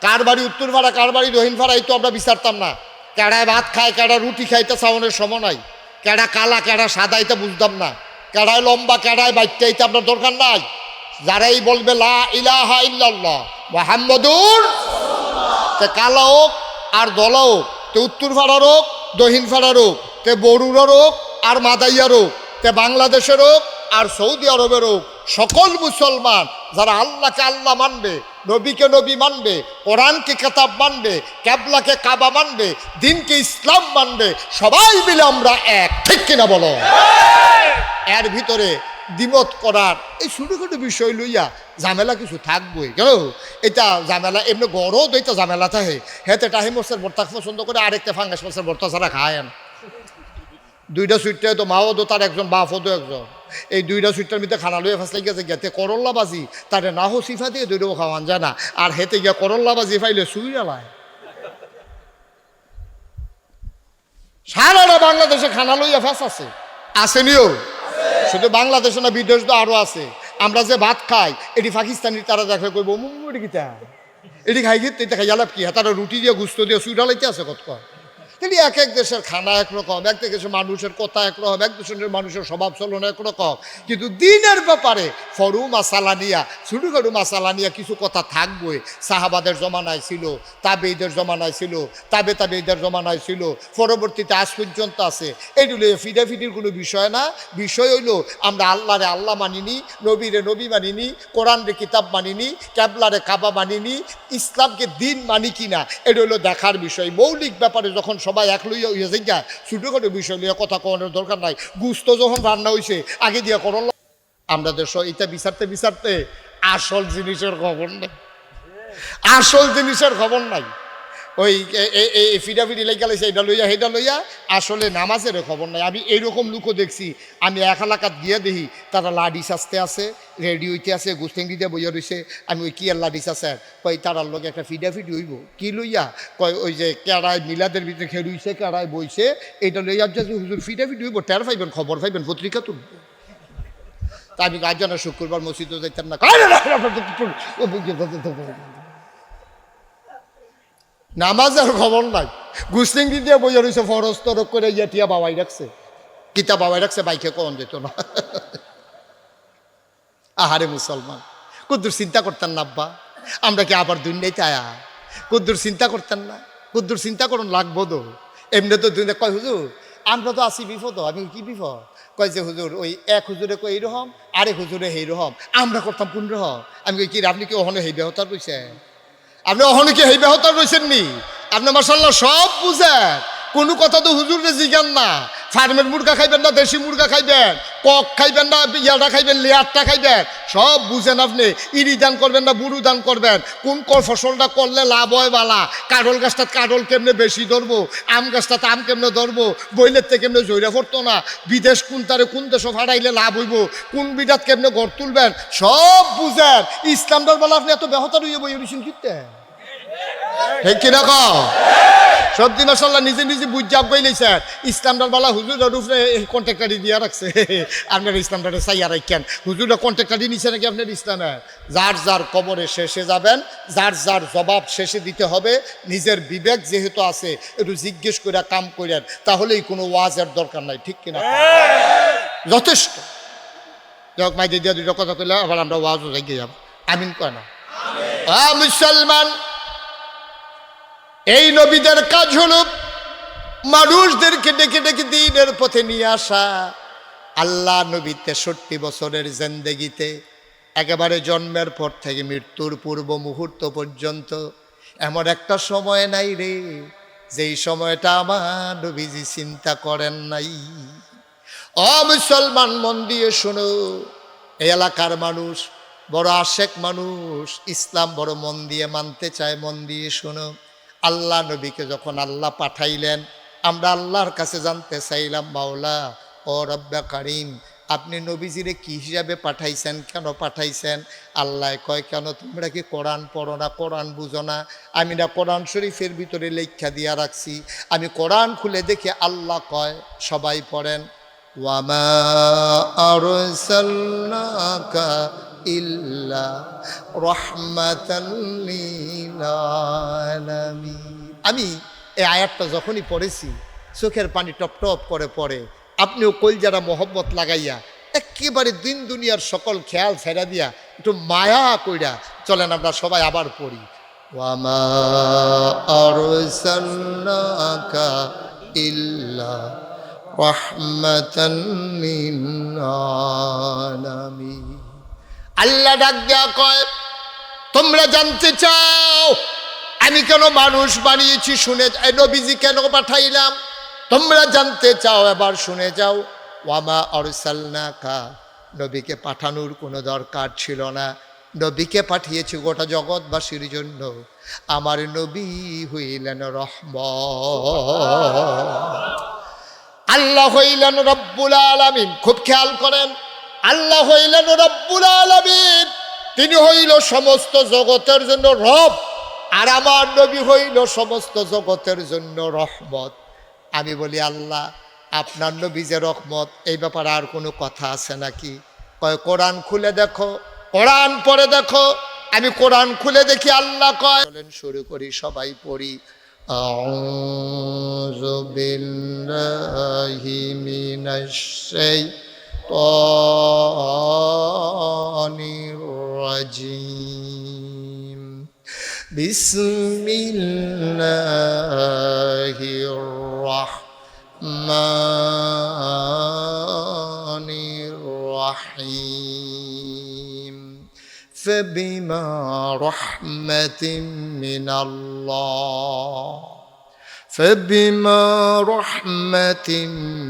কার বাড়ি উত্তর ভাড়া কার বাড়ি দহিন ভাড়া এই তো আমরা বিচারতাম না, কাড়ায় ভাত খায় কাড়া রুটি খাইতে চাওয়ানোর সময় নাই, কাড়া কালা কাড়া সাদা এটা বুঝতাম না, কাড়ায় লম্বা কাড়ায় বাইকটা এইতে আপনার দরকার নাই। যারাই বলবে লা ইলাহা ইল্লাল্লাহ মুহাম্মাদুর, তে কালা হোক আর দলা হোক, তে উত্তর ভাড়ার হোক দহিন ভাড়ার হোক, তে বড়ুরার হোক আর মাদাইয়ার হোক, তে বাংলাদেশের হোক আর সৌদি আরবের হোক, সকল মুসলমান যারা আল্লাহকে আল্লাহ মানবে, নবীকে নবী মানবে, কোরআনকে কিতাব মানবে, ক্যাবলাকে কাবা মানবে, দিনকে ইসলাম মানবে, সবাই মিলে আমরা এক, ঠিক কিনা বলো? এর ভিতরে দ্বিমত করার এই ছোটোখাটো বিষয় লইয়া ঝামেলা কিছু থাকবই, কেন? এটা ঝামেলা এমনি গরদ, এইটা ঝামেলা থাকে। হেতে টাহি মরসের ভর্তা পছন্দ করে, আরেকটা ফাঙ্গাস মরসের ভর্তা ছাড়া খায় না। দুইটা সুইটটা তো মাও দো তার একজন বাপও তো একজন, এই দুইটা সুইটটার মধ্যে খানা লইয়া ফাঁসলাই গেছে গেতে করল্লা বাজি তারে না হো সিফা দিয়ে দুইটাও খাওয়ান যায় না, আর হেতে গিয়া করল্লা বাজি ফাইলে সুইরালায়। সারাটা বাংলাদেশে খানা লইয়া ফাঁস আছে, আসেনিও শুধু বাংলাদেশে না, বিদেশ তো আরো আছে। আমরা যে ভাত খাই এটি পাকিস্তানি, তারা দেখলে কইব মুটি কিতা এটি খাই খেতে খাই আলাপ কি, তারা রুটি দিয়ে গুস্ত দিয়ে সুইরালাইতে আছে কত। কিন্তু এক এক দেশের খানা একরকম, এক দেশের মানুষের কথা একরকম, এক দেশের মানুষের স্বভাব চলন একরকম, কিন্তু দিনের ব্যাপারে ফরু মাসালা নিয়া ছোটোখাটো মাসালা নিয়া কিছু কথা থাকবই। সাহাবাদের জমানায় ছিল, তাবেঈদের জমানায় ছিল, তাবেঈদের জমানায় ছিল, পরবর্তীতে আজ পর্যন্ত আছে। এইগুলো ফিডাফিডির কোনো বিষয় না। বিষয় হইল আমরা আল্লাহরে আল্লাহ মানিনি, নবীরে নবী মানিনি, কোরআনরে কিতাব মানিনি, ক্যাবলারে কাবা মানিনি, ইসলামকে দিন মানি কিনা, এটা হইলো দেখার বিষয়। মৌলিক ব্যাপারে যখন সবাই এক লইয়া হইয়া যাই, ছোটোখাটো বিষয় লইয়া কথা কওয়ানোর দরকার নাই। গুস্ত যখন রান্না হয়েছে আগে দিয়া করল, আমরা দেশ এটা বিচারতে বিচারতে আসল জিনিসের খবর নেই, আসল জিনিসের খবর নাই। ওই ফিডাফিডি লেগে গেছে এটা লইয়া সেটা লইয়া, আসলে নামাজের খবর নাই। আমি এইরকম লুকও দেখছি, আমি এক এলাকাত গিয়ে দেখি তারা লাডি সাজতে আছে, রেডি হইতে আছে, গুস্তেঙ্গি দিয়ে বইয়া রয়েছে। আমি ওই কি আর লাডি সাজে কই তারার লগে একটা ফিডাফিডি হইব কি লইয়া, কয় ওই যে কেড়ায় মিলাদের ভিতরে খেলুইছে, কেড়ায় বইছে, এটা লইয়া যে হুজুর ফিডাফিডি হইব, টের পাইবেন, খবর পাইবেন, পত্রিকা তুলব। তা আমি আজ জানা শুক্রবার মসজিদও যাইতাম না, নামাজের খবর নাই। গুস্তিঙ্গি দিয়ে বইয়া রয়েছে, ফরজ তরক করে ইয়েটিয়া বাবাই রাখছে, কিতা বাবাই রাখছে, বাইকে কন যেত না। আহারে মুসলমান, কুদ্দুর চিন্তা করতেন না আব্বা, আমরা কি আবার দুনিয়াতে আয়া? কুদ্দুর চিন্তা করতেন না, কুদ্দুর চিন্তা করুন লাগবো তো। এমনি তো দুনিয়া কয় হুজুর আমরা তো আছি বিপদ। আমি কি বিপদ? কয় যে হুজুর ওই এক হুজুরে কই এইরকম, আরেক হুজুরে সেইরকম, আমরা করতাম কোন রকম। আমি কই কি আপনি কি ওখানে হেই বেহতার রয়েছে? আপনি ওখানে কি হেই বেহতার রয়েছেন নি? আপনি মাশাআল্লাহ সব বুঝেন, কোনো কথা তো হুজুরে জিগান না। ফার্মের মুরগা খাইবেন না দেশি মুরগা খাইবেন, কক খাইবেন না ইয়াটা খাইবেন, লেয়ারটা খাইবেন, সব বুঝেন আপনি। ইরি দান করবেন না বুড়ু দান করবেন, কোন ফসলটা করলে লাভ হয় বালা, কাঁঠাল গাছটা কাঁঠাল কেমনে বেশি ধরবো, আম গাছটাতে আম কেমনে ধরবো, বইলের থেকে কেমনে জৈরা পড়তো না, বিদেশ কোন তারে কোন দেশে ফাড়াইলে লাভ হইব, কোন বিদাত কেমনে ঘর তুলবেন, সব বুঝেন। ইসলামটার বেলা আপনি এত বেহতার হইয়া বই রয়েছেন কিনতে, ঠিক কিনা কও? সবজি মাশাআল্লাহ নিজে নিজে বুঝাব গইলেই স্যার ইসলামটার বালা হুজুরের উপরে কন্ট্রাক্টারি দিয়া রাখছে। আপনার ইসলামটারে চাইয়া রাখেন, হুজুরা কন্ট্রাক্টারি নিছে নাকি আপনার ইসলামে? যার যার কবরে শেষে যাবেন, যার যার জবাব শেষে দিতে হবে। নিজের বিবেক যেহেতু আছে একটু জিজ্ঞেস করে কাম করেন, তাহলেই কোনো ওয়াজের দরকার নাই, ঠিক কিনা? যথেষ্ট। যাক মাইদি দিয়া দুটো কথা কইলে আবার আমরা ওয়াজও জাগিয়ে যাব। আমিন কয় না? মুসলমান, এই নবীদের কাজ হলো মানুষদেরকে ডেকে ডেকে দ্বীনের পথে নিয়ে আসা। আল্লাহ নবী 63 বছরের জিন্দেগিতে একেবারে জন্মের পর থেকে মৃত্যুর পূর্ব মুহূর্ত পর্যন্ত এমন একটা সময় নাই রে যেই সময়টা আমার নবীজি চিন্তা করেন নাই। ও মুসলমান, মন দিয়ে শোনো, এই এলাকার মানুষ বড় আশেক মানুষ, ইসলাম বড় মন দিয়ে মানতে চায়। মন দিয়ে শোনো, আল্লাহ নবীকে যখন আল্লাহ পাঠাইলেন, আমরা আল্লাহর কাছে জানতে চাইলাম, মাওলা ও রব্বে কারিম, আপনি নবীজিরে কি হিসাবে পাঠাইছেন, কেন পাঠাইছেন? আল্লাহ কয়, কেন তোমরা কি কোরআন পড়ো না, কোরআন বুঝো না? আমি না কোরআন শরীফের ভিতরে লেখা দিয়া রাখছি, আমি কোরআন খুলে দেখে আল্লাহ কয়, সবাই পড়েন, ওয়ামা আরসালনাকা ইল্লা রাহমাতাল লিল আলামিন। আমি এই আয়াতটা যখনই পড়েছি চোখের পানি টপ টপ করে পড়ে। আপনিও কলজারা মোহব্বত লাগাইয়া একেবারে দিন দুনিয়ার সকল খেয়াল ছেড়া দিয়া একটু মায়া কইরা চলেন আমরা সবাই আবার পড়ি, ওয়ামা আরসালনাকা ইল্লা রাহমাতাল লিল আলামিন। আল্লাহ ডাক দেয়া কয়, তোমরা জানতে চাও আমি কেন মানুষ বানিয়েছি, শুনে নবীজি কেন পাঠাইলাম? তোমরা জানতে চাও, এবার শুনে যাও। ওয়ামা আরসালনাকা, নবীকে পাঠানোর কোনো দরকার ছিল না। নবীকে পাঠিয়েছি গোটা জগৎবাসীর জন্য। আমার নবী হইলেন রহমত। আল্লাহ হইলেন রব্বুল আলামিন। খুব খেয়াল করেন, আল্লাহ হইলেন রব্বুল আলামিন, তিনি হইল সমস্ত জগতের জন্য রব, আর আমার নবী হইল সমস্ত জগতের জন্য রহমত। আমি বলি আল্লাহ আপনার নবী যে রহমত, এই ব্যাপারে আর কোনো কথা আছে নাকি? কয় কোরআন খুলে দেখো, কোরআন পড়ে দেখো। আমি কোরআন খুলে দেখি আল্লাহ কয়, চলেন শুরু করি, সবাই পড়ি। আউযু বিল্লাহি মিনাশ শাইতানির রাজিম। বিসমিল্লাহির রাহমানির রাহিম। فبما رحمة من الله فبما رحمة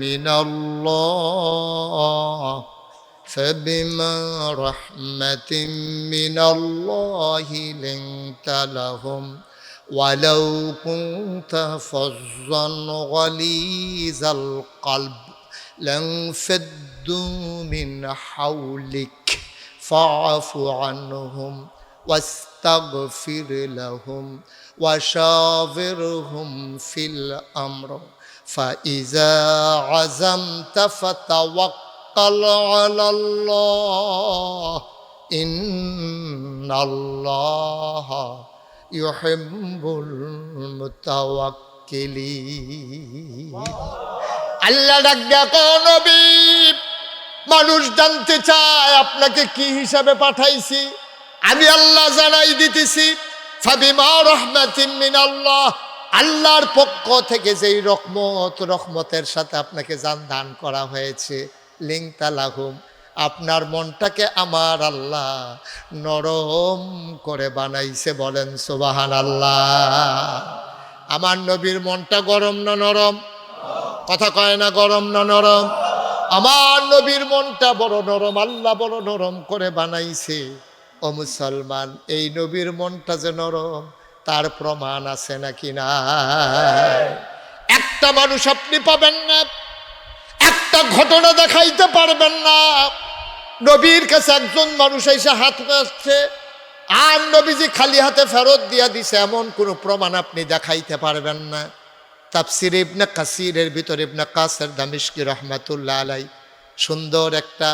من الله فبما رحمة من الله لنت لهم ولو كنت فظا غليظ القلب لانفضوا من حولك فاعف عنهم واستغفر لهم وشاورهم في الأمر فإذا عزمت فتوكل على الله إن الله يحب المتوكلين। আল্লাহ ডাক দেখো নবী, মানুষ জানতে চায় আপনাকে কি হিসাবে পাঠাইছি, আমি আল্লাহ জানাই দিতেছি। ফাবিমা রহমাতিন মিনাল্লাহ, আল্লাহর পক্ষ থেকে যেই রহমত, রহমতের সাথে আপনাকে জান দান করা হয়েছে, লিংতা লাহুম, আপনার মনটাকে আমার আল্লাহ নরম করে বানাইছে। বলেন সুবহানাল্লাহ। আমার নবীর মনটা গরম না নরম? কথা কয় না, গরম না নরম? আমার নবীর মনটা বড় নরম, আল্লাহ বড় নরম করে বানাইছে। ও মুসলমান, এই নবীর মনটা যে নরম তার প্রমাণ আছে নাকি না? একটা মানুষ আপনি পাবেন না, একটা ঘটনা দেখাইতে পারবেন না নবীর কাছে একজন মানুষ এসে হাত পাচ্ছে আর নবীজি খালি হাতে ফেরত দিয়া দিছে, এমন কোনো প্রমাণ আপনি দেখাইতে পারবেন না। তাফসির ইবনে কাসিরের ভিতরে ইবনে কাসির দামিশকি রহমাতুল্লাহ আলাই সুন্দর একটা,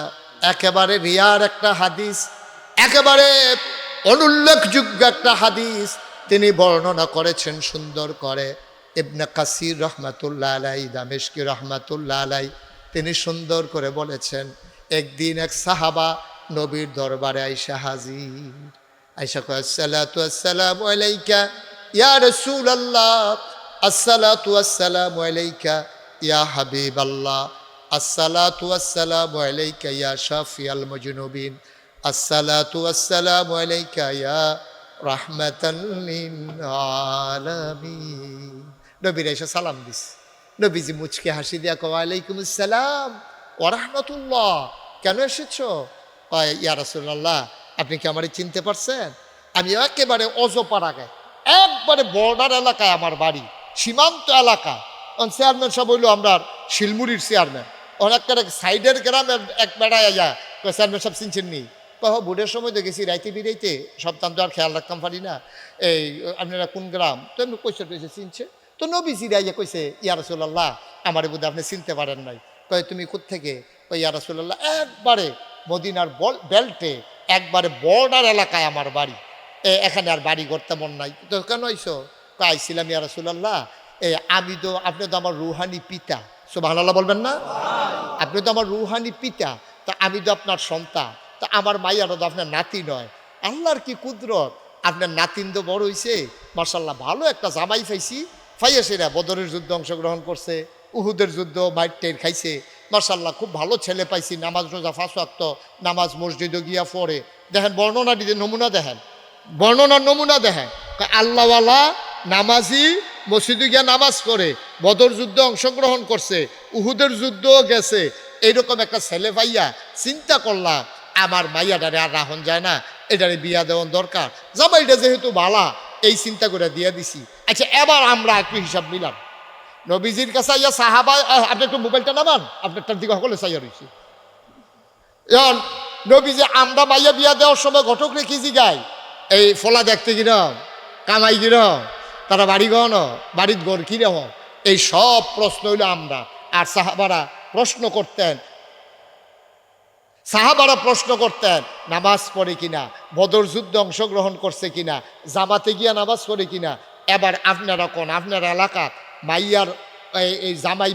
একেবারে রিয়ার একটা হাদিস, একেবারে অনুল্লেখযোগ্য একটা হাদিস তিনি বর্ণনা করেছেন সুন্দর করে। ইবনে কাসির রহমাতুল্লাহ আলাই, দামিশকি রহমাতুল্লাহ আলাই, তিনি সুন্দর করে বলেছেন, একদিন এক সাহাবা নবীর দরবারে আইসা হাজির। আইসা কয়, আসসালাতু আসসালামু আলাইকা ইয়া রাসূলুল্লাহ, আসসালাতু আসসালামু আলাইকা ইয়া হাবিবাল্লাহ, আসসালাতু আসসালামু আলাইকা ইয়া শাফিয়াল মুজনুবিন, আসসালাতু আসসালামু আলাইকা ইয়া রাহমাতাল লিল আলামিন। নবীর এসে সালাম দিস। নবীজি মুচকে হাসি দিয়া কয়, ওয়ালাইকুম আসসালাম ওয়া রাহমাতুল্লাহ, কেন এসেছো? কয়, ইয়া রাসূলুল্লাহ, আপনি কি আমারে চিনতে পারছেন? আমি একেবারে অজপাড়াগায়, একবারে বর্ডার এলাকায় আমার বাড়ি, সীমান্ত এলাকা। চেয়ারম্যান সব হইলো আমরা শিলমুড়ির চেয়ারম্যান, অনেকটা সাইডের গ্রামের এক বেড়ায় আয়া চেয়ারম্যান সব চিনছেন নি? কহ বুড়ের সময় দেখেছি রাইতে বিরাইতে সপ্তাহ তো আর খেয়াল রাখতাম পারি না, এই আপনারা কোন গ্রাম? তো এমনি কইসে টইসে চিনছে। তো নবীজি রাইয়া কইছে, ইয়া রাসূলুল্লাহ, আমার বোধহয় আপনি চিনতে পারেন নাই। কয়, তুমি কোত্থেকে? কয়, ইয়া রাসূলুল্লাহ, একবারে মদিনার বেল্টে, একবারে বর্ডার এলাকায় আমার বাড়ি, এখানে আর বাড়ি করতে মন নাই। তো কেন আইসো? আইছিলাম ইয়া রাসূলুল্লাহ, আমি তো, আপনি তো আমার রুহানি পিতা, সুবহানাল্লাহ বলবেন না? আপনি তো আমার রুহানি পিতা, তা আমি তো আপনার সন্তান, তা আমার মাইয়ারও তো আপনার নাতি নয়। আল্লাহর কি কুদরত, আপনার নাতিন তো বড় হয়েছে, মাশাল্লাহ ভালো একটা জামাই পাইছি। ফাইয়া সেরা বদরের যুদ্ধে অংশগ্রহণ করছে, উহুদের যুদ্ধ মাইট টের খাইছে, মাশাল্লাহ খুব ভালো ছেলে পাইছি, নামাজ রোজা 5 ওয়াক্ত নামাজ মসজিদে গিয়া পড়ে। দেখেন বর্ণনা দিতে নমুনা দেখেন, বর্ণনার নমুনা দেখেন, আল্লাহওয়ালা নামাজি, মসজিদে গিয়া নামাজ করে, বদর যুদ্ধে অংশগ্রহণ করছে, উহুদের যুদ্ধও গেছে। এইরকম একটা ছেলে পাইয়া চিন্তা করলাম আমার মাইয়াটারে আর রাহন যায় না, এটারে বিয়া দেওয়ার দরকার, জামাইটা যেহেতু বালা, এই চিন্তা করে দিয়া দিছি। আচ্ছা এবার আমরা একটু হিসাব মিলাম, নবীজির কাছে আইয়া সাহাবা, আপনি একটু মোবাইলটা নামান, আপনারটার দিকে সকলে চাইয়া রয়েছে। এখন নবীজি আমরা মাইয়া বিয়া দেওয়ার সময় ঘটক রেখে গায় এই ফলা দেখতে কিরম, কামাই কিরম, তারা বাড়ি গহন, বাড়ির ঘর কিরম, এই সব প্রশ্ন হইল আমরা। আর সাহাবারা প্রশ্ন করতেন নামাজ পড়ে কিনা, বদর যুদ্ধে অংশগ্রহণ করছে কিনা, জামাতে গিয়া নামাজ পড়ে কিনা। এবার আপনারা কোন আপনার এলাকা মাইয়ার এই জামাই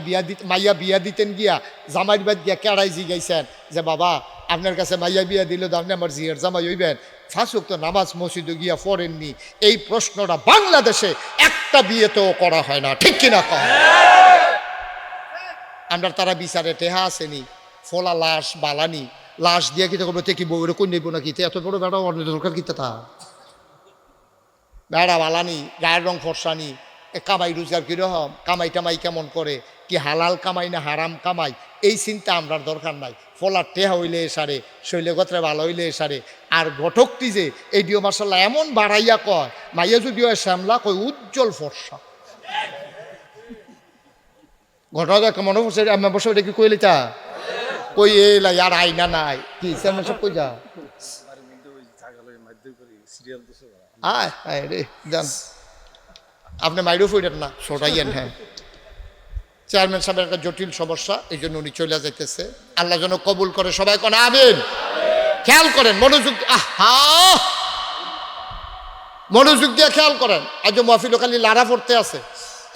মাইয়া বিয়া দিতেন গিয়া জামাইর বাদ গিয়া কেড়াই জিগাইছেন যে বাবা আপনার কাছে মাইয়া বিয়া দিলে তো আপনি আমার জিয়ার জামাই হইবেন, ফাঁসুক তো নামাজ মসজিদে গিয়া পড়েননি। এই প্রশ্নটা বাংলাদেশে একটা বিয়েতেও করা হয় না, ঠিক কিনা কম? আমরা তারা বিচারে টেহা আসেনি, ফোলা লাশ বালানি লাশ দিয়া কিতা করবো, কি বউরে কই নেবো নাকি, এত বড় বেড়া অন্য দরকার কিতা তা বেড়া বালানি, গায়ের রং ফর্সানি, কামাই রোজগার কিরকম, কামাই টামাই কেমন করে, কি হালাল কামাই না হারাম কামাই, এই চিন্তা আমরার দরকার নাই। ফলার টেহা হইলে এসারে, শৈলগত্রে ভালো হইলে এসারে। আর ঘটকটি যে এই ডিও মার্শাল্লাহ এমন বাড়াইয়া কয়, মাইয়া যদি হয় শ্যামলা কই উজ্জ্বল ফর্সা। ঘটনা মনে পড়ছে আমার বসে এটা কি কইলি তা কই এলা আর আইনা নাই কি চেয়ারম্যান সব কই যা আয় আয় রে যান আপনি মাইরও ফইরেন না ছোটাইয়েন। হ্যাঁ, চেয়ারম্যান সাহেবের একটা জটিল সমস্যা, এই জন্য উনি চলে যাইতেছে। আল্লাহ যেন কবুল করে, সবাই কোন আমিন। খেয়াল করেন, মনোযোগ, আহা মনোযোগ দিয়ে খেয়াল করেন। আজ মহফিল খালি লাড়া পড়তে আছে,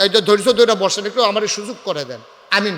এই যে ধৈর্য ধরে বসেন, একটু আমার সুযোগ করে দেন। আমিন।